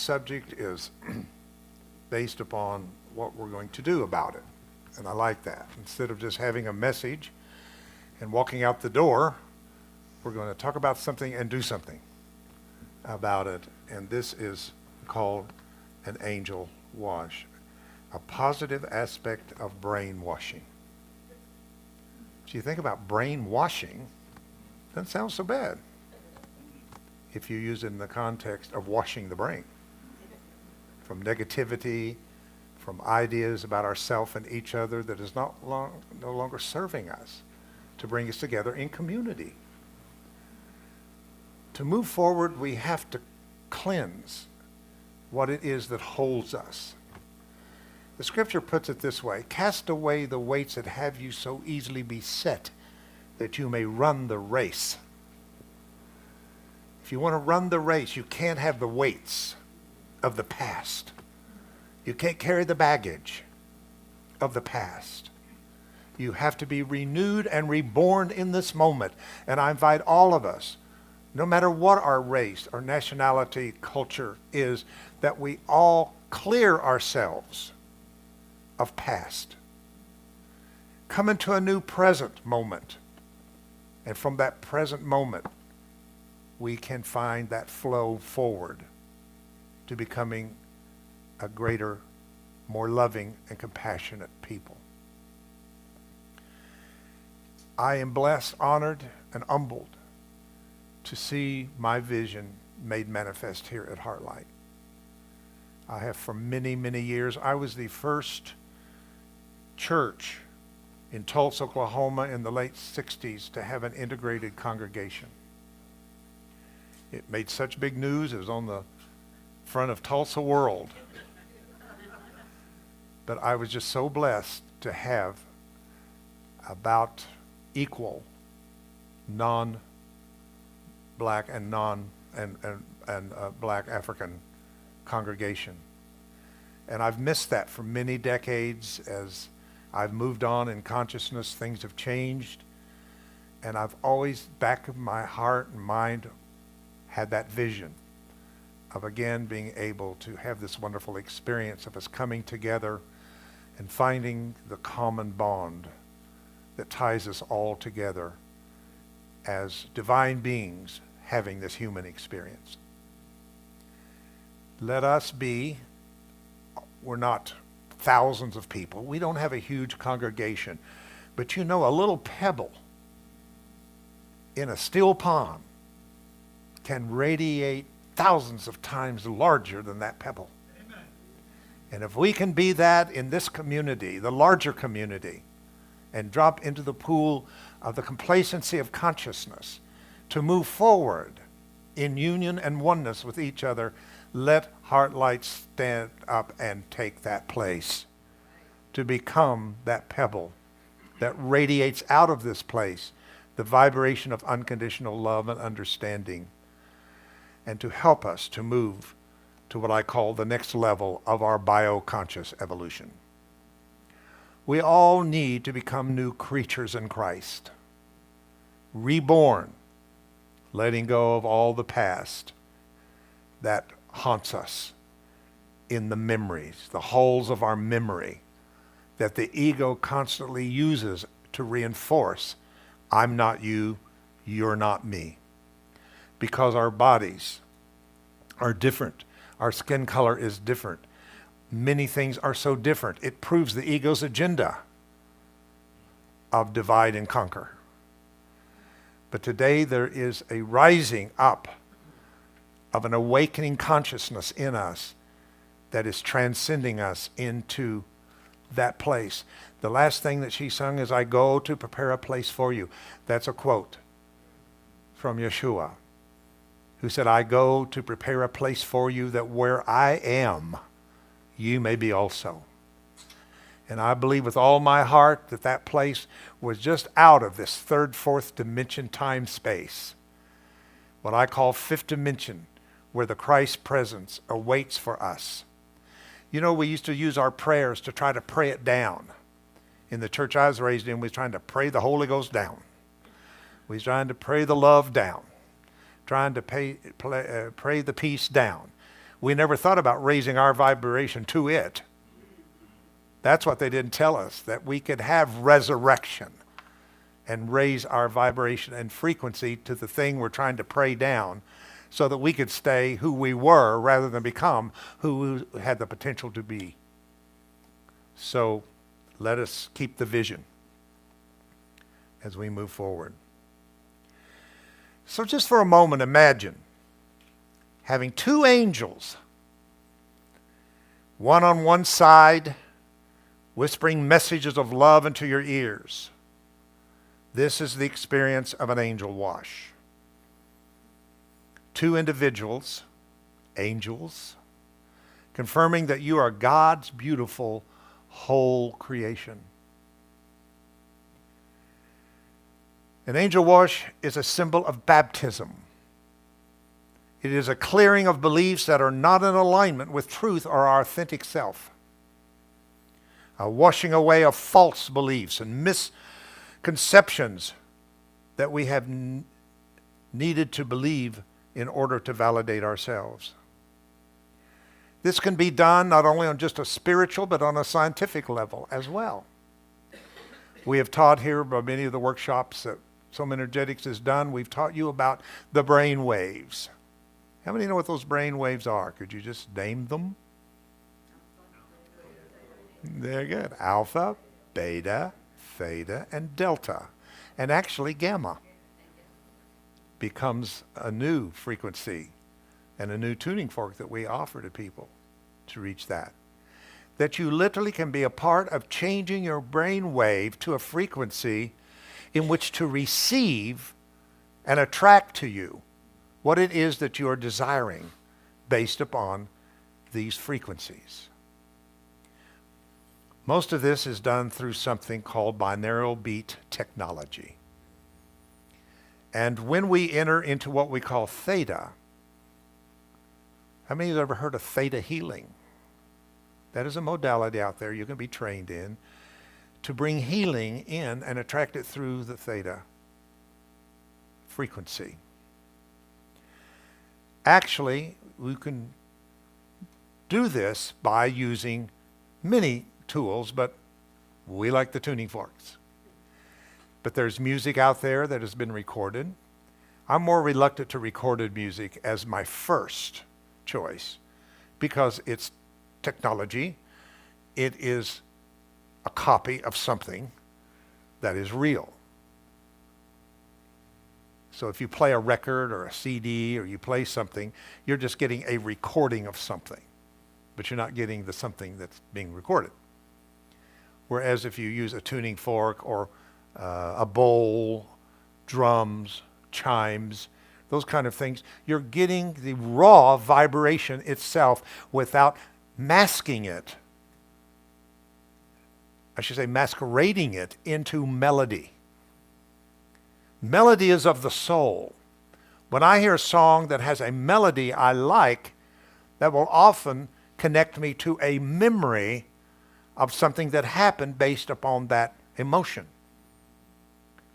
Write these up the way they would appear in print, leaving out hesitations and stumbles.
subject is based upon what we're going to do about it. And I like that. Instead of just having a message and walking out the door, we're going to talk about something and do something about it. And this is called an angel wash, a positive aspect of brainwashing. So you think about brainwashing, doesn't sound so bad if you use it in the context of washing the brain from negativity, from ideas about ourselves and each other that is no longer serving us, to bring us together in community. To move forward, we have to cleanse what it is that holds us. The scripture puts it this way: cast away the weights that have you so easily beset, that you may run the race. If you want to run the race, you can't have the weights of the past. You can't carry the baggage of the past. You have to be renewed and reborn in this moment. And I invite all of us, no matter what our race, our nationality, culture is, that we all clear ourselves of past. Come into a new present moment. And from that present moment, we can find that flow forward to becoming a greater, more loving and compassionate people. I am blessed, honored, and humbled to see my vision made manifest here at Heartlight. I have for many, many years. I was the first church in Tulsa, Oklahoma in the late 60s to have an integrated congregation. It made such big news. It was on the front of Tulsa World. But I was just so blessed to have about equal non-black and black African congregation. And I've missed that for many decades. As I've moved on in consciousness, things have changed. And I've always, back of my heart and mind, had that vision of again being able to have this wonderful experience of us coming together and finding the common bond that ties us all together as divine beings having this human experience. Let us be, we're not thousands of people. We don't have a huge congregation. But you know, a little pebble in a still pond can radiate thousands of times larger than that pebble. Amen. And if we can be that in this community, the larger community, and drop into the pool of the complacency of consciousness to move forward in union and oneness with each other, let Heartlight stand up and take that place to become that pebble that radiates out of this place the vibration of unconditional love and understanding, and to help us to move to what I call the next level of our bioconscious evolution. We all need to become new creatures in Christ, reborn, letting go of all the past that haunts us in the memories, the holes of our memory that the ego constantly uses to reinforce, I'm not you, you're not me. Because our bodies are different. Our skin color is different. Many things are so different. It proves the ego's agenda of divide and conquer. But today there is a rising up of an awakening consciousness in us that is transcending us into that place. The last thing that she sung is, I go to prepare a place for you. That's a quote from Yeshua, who said, I go to prepare a place for you, that where I am, you may be also. And I believe with all my heart that that place was just out of this third, fourth dimension time space, what I call fifth dimension, where the Christ presence awaits for us. You know, we used to use our prayers to try to pray it down. In the church I was raised in, we was trying to pray the Holy Ghost down. We was trying to pray the love down. Trying to pray the peace down. We never thought about raising our vibration to it. That's what they didn't tell us, that we could have resurrection and raise our vibration and frequency to the thing we're trying to pray down so that we could stay who we were rather than become who we had the potential to be. So let us keep the vision as we move forward. So just for a moment, imagine having two angels, one on one side, whispering messages of love into your ears. This is the experience of an angel wash. Two individuals, angels, confirming that you are God's beautiful whole creation. An angel wash is a symbol of baptism. It is a clearing of beliefs that are not in alignment with truth or our authentic self. A washing away of false beliefs and misconceptions that we have needed to believe in order to validate ourselves. This can be done not only on just a spiritual but on a scientific level as well. We have taught here by many of the workshops that Soma Energetics has done. We've taught you about the brain waves. How many know what those brain waves are? Could you just name them? They're good. Alpha, beta, theta, and delta. And actually gamma becomes a new frequency and a new tuning fork that we offer to people to reach that. That you literally can be a part of changing your brain wave to a frequency in which to receive and attract to you what it is that you are desiring based upon these frequencies. Most of this is done through something called binaural beat technology. And when we enter into what we call theta, how many of you have ever heard of theta healing? That is a modality out there you can be trained in to bring healing in and attract it through the theta frequency. Actually, we can do this by using many tools, but we like the tuning forks. But there's music out there that has been recorded. I'm more reluctant to recorded music as my first choice because it's technology. It is a copy of something that is real. So if you play a record or a CD or you play something, you're just getting a recording of something, but you're not getting the something that's being recorded. Whereas if you use a tuning fork or a bowl, drums, chimes, those kind of things, you're getting the raw vibration itself without masking it. I should say masquerading it into melody. Melody is of the soul. When I hear a song that has a melody I like, that will often connect me to a memory of something that happened based upon that emotion.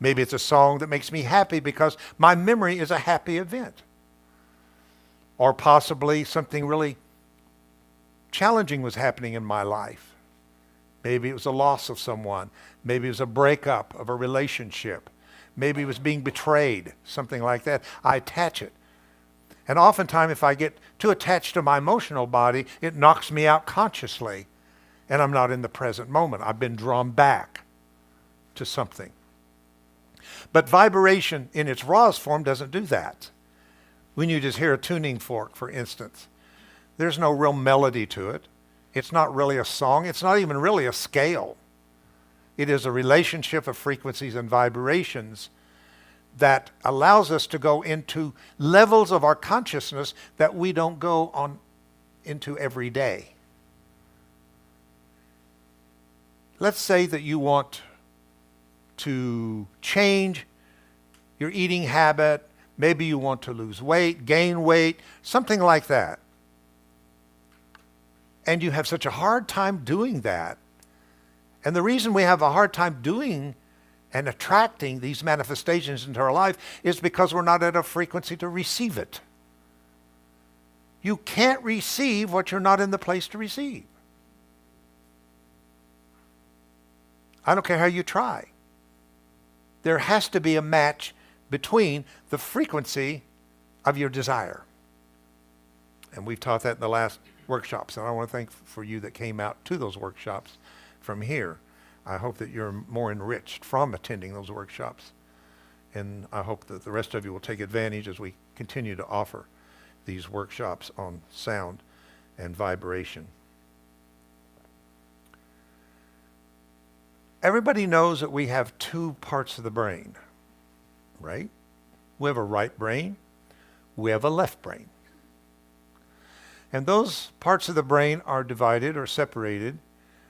Maybe it's a song that makes me happy because my memory is a happy event. Or possibly something really challenging was happening in my life. Maybe it was a loss of someone. Maybe it was a breakup of a relationship. Maybe it was being betrayed, something like that. I attach it. And oftentimes if I get too attached to my emotional body, it knocks me out consciously. And I'm not in the present moment. I've been drawn back to something. But vibration in its rawest form doesn't do that. When you just hear a tuning fork, for instance, there's no real melody to it. It's not really a song. It's not even really a scale. It is a relationship of frequencies and vibrations that allows us to go into levels of our consciousness that we don't go on into every day. Let's say that you want to change your eating habit. Maybe you want to lose weight, gain weight, something like that. And you have such a hard time doing that. And the reason we have a hard time doing and attracting these manifestations into our life is because we're not at a frequency to receive it. You can't receive what you're not in the place to receive. I don't care how you try. There has to be a match between the frequency of your desire. And we've taught that in the last workshops. And I want to thank for you that came out to those workshops from here. I hope that you're more enriched from attending those workshops. And I hope that the rest of you will take advantage as we continue to offer these workshops on sound and vibration. Everybody knows that we have two parts of the brain, right? We have a right brain, we have a left brain. And those parts of the brain are divided or separated.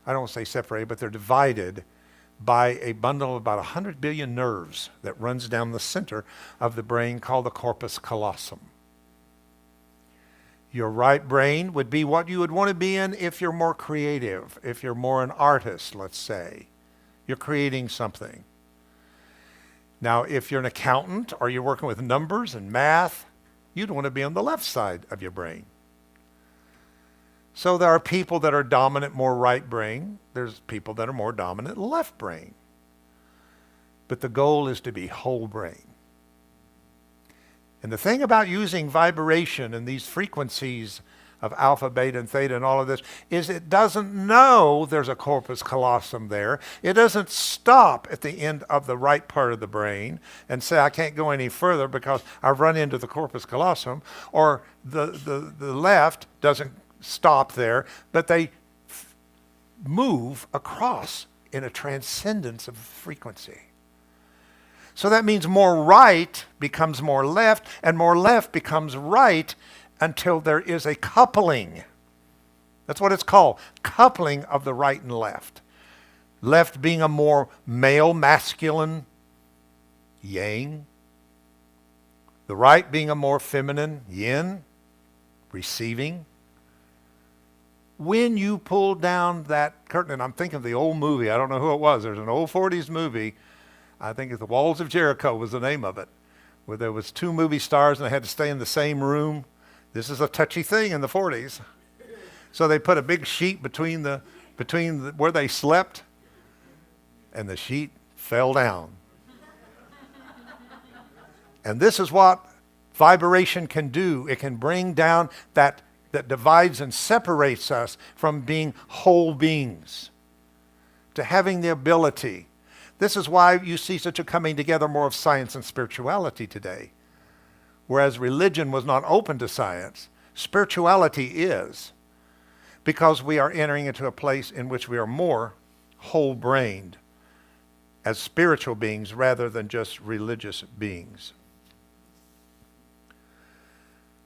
I don't say separated, but they're divided by a bundle of about 100 billion nerves that runs down the center of the brain called the corpus callosum. Your right brain would be what you would want to be in if you're more creative, if you're more an artist, let's say. You're creating something. Now, if you're an accountant or you're working with numbers and math, you'd want to be on the left side of your brain. So there are people that are dominant more right brain. There's people that are more dominant left brain. But the goal is to be whole brain. And the thing about using vibration and these frequencies of alpha, beta, and theta and all of this is it doesn't know there's a corpus callosum there. It doesn't stop at the end of the right part of the brain and say, I can't go any further because I've run into the corpus callosum, or the left doesn't stop there, but they move across in a transcendence of frequency. So that means more right becomes more left, and more left becomes right until there is a coupling. That's what it's called, coupling of the right and left. Left being a more male, masculine, yang. The right being a more feminine, yin, receiving. When you pull down that curtain, and I'm thinking of the old movie, I don't know who it was, there's an old 40s movie, I think it's The Walls of Jericho was the name of it, where there was two movie stars and they had to stay in the same room. This is a touchy thing in the 40s. So they put a big sheet between where they slept, and the sheet fell down. And this is what vibration can do. It can bring down that divides and separates us from being whole beings to having the ability. This is why you see such a coming together more of science and spirituality today. Whereas religion was not open to science, spirituality is, because we are entering into a place in which we are more whole-brained as spiritual beings rather than just religious beings.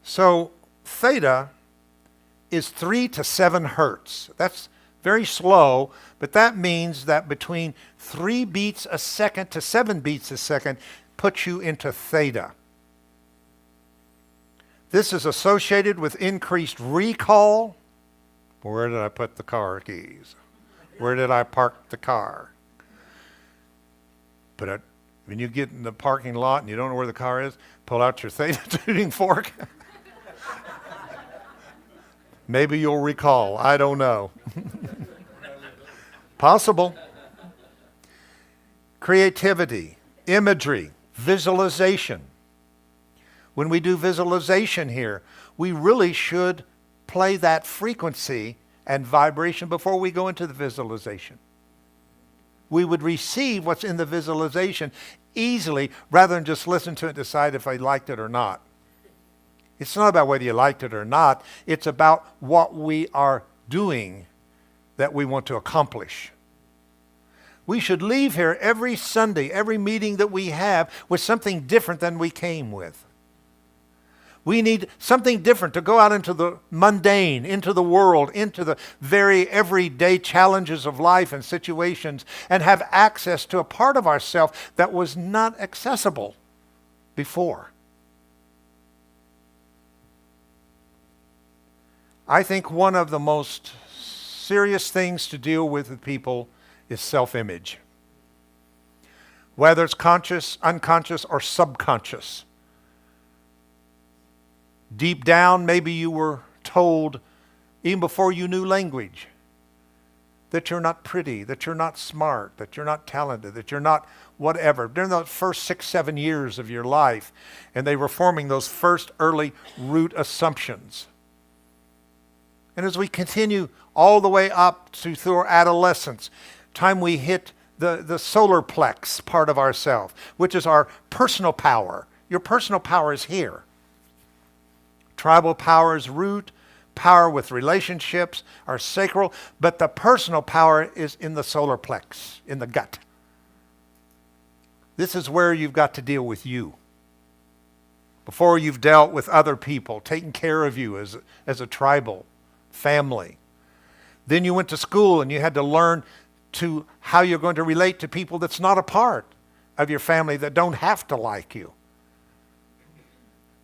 So theta is 3 to 7 hertz. That's very slow, but that means that between 3 beats a second to 7 beats a second puts you into theta. This is associated with increased recall. Where did I put the car keys? Where did I park the car? But when you get in the parking lot and you don't know where the car is, pull out your theta tuning fork. Maybe you'll recall. I don't know. Possible. Creativity, imagery, visualization. When we do visualization here, we really should play that frequency and vibration before we go into the visualization. We would receive what's in the visualization easily rather than just listen to it and decide if I liked it or not. It's not about whether you liked it or not. It's about what we are doing that we want to accomplish. We should leave here every Sunday, every meeting that we have, with something different than we came with. We need something different to go out into the mundane, into the world, into the very everyday challenges of life and situations, and have access to a part of ourselves that was not accessible before. I think one of the most serious things to deal with people is self-image. Whether it's conscious, unconscious, or subconscious. Deep down, maybe you were told, even before you knew language, that you're not pretty, that you're not smart, that you're not talented, that you're not whatever. During the first 6, 7 years of your life, and they were forming those first early root assumptions. And as we continue all the way up to through our adolescence, time we hit the solar plex part of ourself, which is our personal power. Your personal power is here. Tribal power is root. Power with relationships are sacral, but the personal power is in the solar plex, in the gut. This is where you've got to deal with you. Before you've dealt with other people, taking care of you as a tribal family. Then you went to school and you had to learn to how you're going to relate to people that's not a part of your family, that don't have to like you.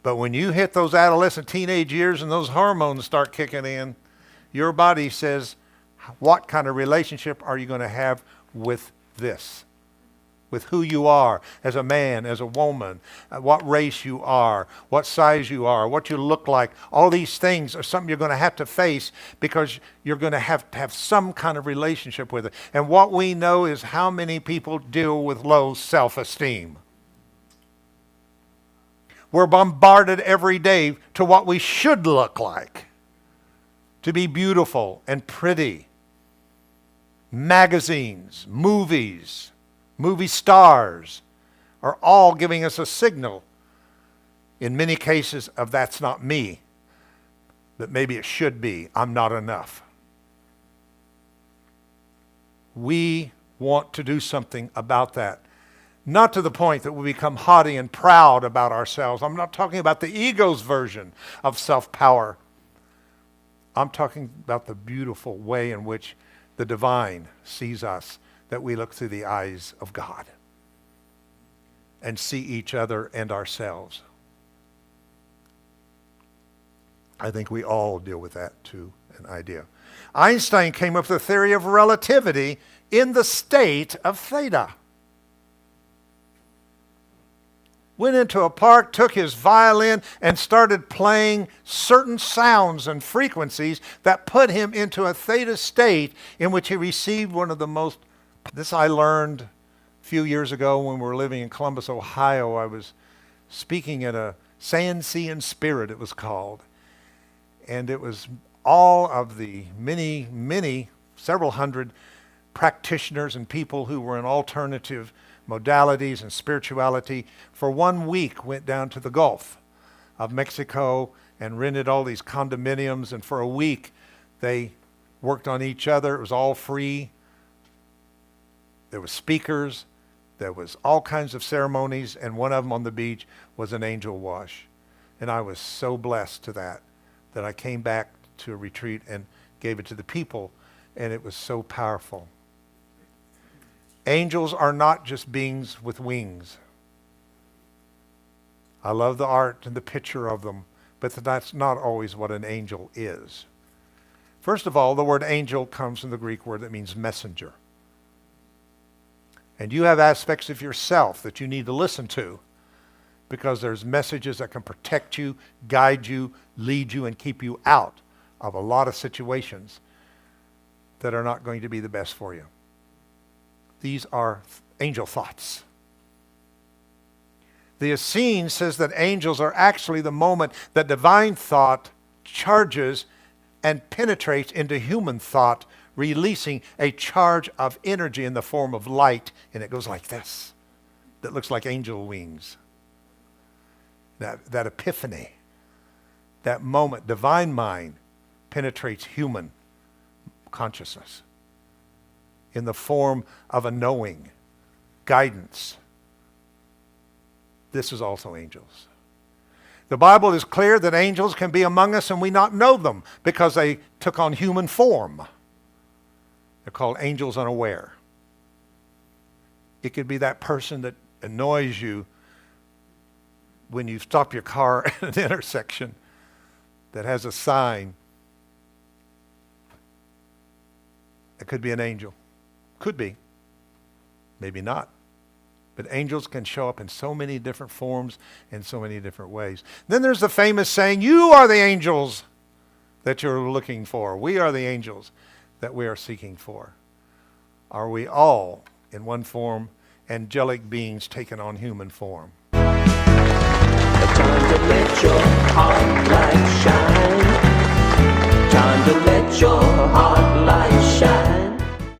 But when you hit those adolescent teenage years and those hormones start kicking in, your body says, what kind of relationship are you going to have with this? With who you are as a man, as a woman, what race you are, what size you are, what you look like. All these things are something you're going to have to face because you're going to have some kind of relationship with it. And what we know is how many people deal with low self-esteem. We're bombarded every day to what we should look like, to be beautiful and pretty. Magazines, movies, movie stars are all giving us a signal, in many cases, of that's not me, but maybe it should be. I'm not enough. We want to do something about that. Not to the point that we become haughty and proud about ourselves. I'm not talking about the ego's version of self-power. I'm talking about the beautiful way in which the divine sees us, that we look through the eyes of God and see each other and ourselves. I think we all deal with that to an idea. Einstein came up with the theory of relativity in the state of theta. Went into a park, took his violin, and started playing certain sounds and frequencies that put him into a theta state in which he received one of the most... This I learned a few years ago when we were living in Columbus, Ohio. I was speaking at a Sand, Sea, and Spirit, it was called. And it was all of the many, several hundred practitioners and people who were in alternative modalities and spirituality for 1 week went down to the Gulf of Mexico and rented all these condominiums, and for a week they worked on each other. It was all free. There was speakers, there was all kinds of ceremonies, and one of them on the beach was an angel wash. And I was so blessed to that I came back to a retreat and gave it to the people, and it was so powerful. Angels are not just beings with wings. I love the art and the picture of them, but that's not always what an angel is. First of all, the word angel comes from the Greek word that means messenger. And you have aspects of yourself that you need to listen to, because there's messages that can protect you, guide you, lead you, and keep you out of a lot of situations that are not going to be the best for you. These are angel thoughts. The Essene says that angels are actually the moment that divine thought charges and penetrates into human thought, releasing a charge of energy in the form of light, and it goes like this. That looks like angel wings. That epiphany, that moment, divine mind penetrates human consciousness in the form of a knowing, guidance. This is also angels. The Bible is clear that angels can be among us and we not know them because they took on human form. They're called angels unaware. It could be that person that annoys you when you stop your car at an intersection that has a sign. It could be an angel. Could be. Maybe not. But angels can show up in so many different forms in so many different ways. Then there's the famous saying, you are the angels that you're looking for. We are the angels that we are seeking for. Are we all, in one form, angelic beings taking on human form? Time to let your heart light shine. Time to let your heart light shine.